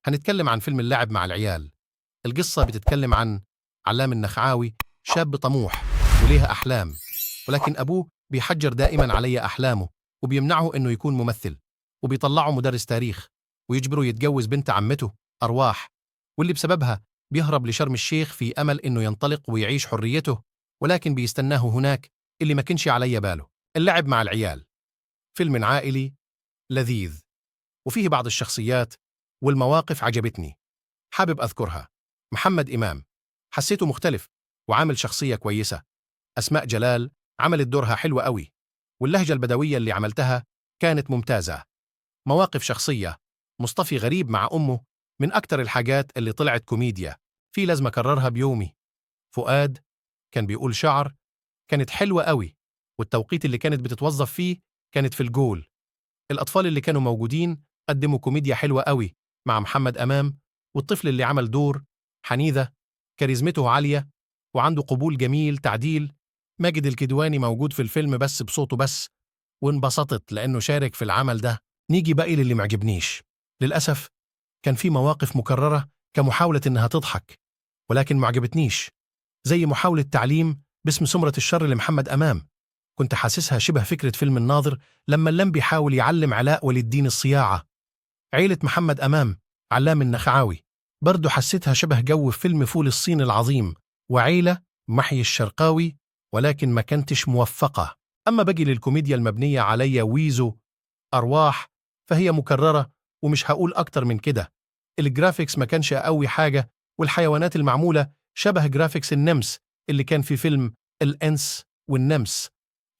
هنتكلم عن فيلم اللعب مع العيال. القصة بتتكلم عن علام النخعاوي، شاب طموح وليه أحلام، ولكن أبوه بيحجر دائما علي أحلامه وبيمنعه إنه يكون ممثل، وبيطلعه مدرس تاريخ ويجبره يتجوز بنت عمته أرواح، واللي بسببها بيهرب لشرم الشيخ في أمل إنه ينطلق ويعيش حريته، ولكن بيستناه هناك اللي ما كنش علي باله. اللعب مع العيال فيلم عائلي لذيذ، وفيه بعض الشخصيات والمواقف عجبتني حابب أذكرها. محمد إمام حسيته مختلف وعامل شخصية كويسة. أسماء جلال عملت دورها حلوة قوي، واللهجة البدوية اللي عملتها كانت ممتازة. مواقف شخصية مصطفي غريب مع أمه من أكتر الحاجات اللي طلعت كوميديا، في لازم أكررها بيومي. فؤاد كان بيقول شعر كانت حلوة قوي، والتوقيت اللي كانت بتتوظف فيه كانت في الجول. الأطفال اللي كانوا موجودين قدموا كوميديا حلوة قوي مع محمد أمام، والطفل اللي عمل دور حنيذة كاريزمته عالية وعنده قبول جميل تعديل. ماجد الكدواني موجود في الفيلم بس بصوته بس، وانبسطت لأنه شارك في العمل ده. نيجي بقى للي معجبنيش. للأسف كان في مواقف مكررة كمحاولة إنها تضحك ولكن معجبتنيش، زي محاولة تعليم باسم سمرة الشر لمحمد أمام. كنت حاسسها شبه فكرة فيلم الناظر لما اللم بيحاول يعلم علاء ولي الدين الصياعة. عيلة محمد أمام علام النخعاوي برضو حسيتها شبه جو فيلم فول الصين العظيم وعيلة محي الشرقاوي، ولكن ما كنتش موفقة. أما باقي للكوميديا المبنية علي ويزو أرواح فهي مكررة ومش هقول أكتر من كده. الجرافيكس ما كانش أقوي حاجة، والحيوانات المعمولة شبه جرافيكس النمس اللي كان في فيلم الإنس والنمس.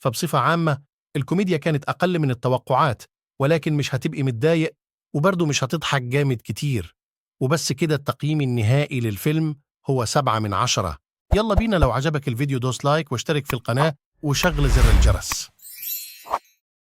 فبصفة عامة الكوميديا كانت أقل من التوقعات، ولكن مش هتبقي متضايق وبرضه مش هتضحك جامد كتير. وبس كده التقييم النهائي للفيلم هو 7/10. يلا بينا، لو عجبك الفيديو دوس لايك واشترك في القناة وشغل زر الجرس.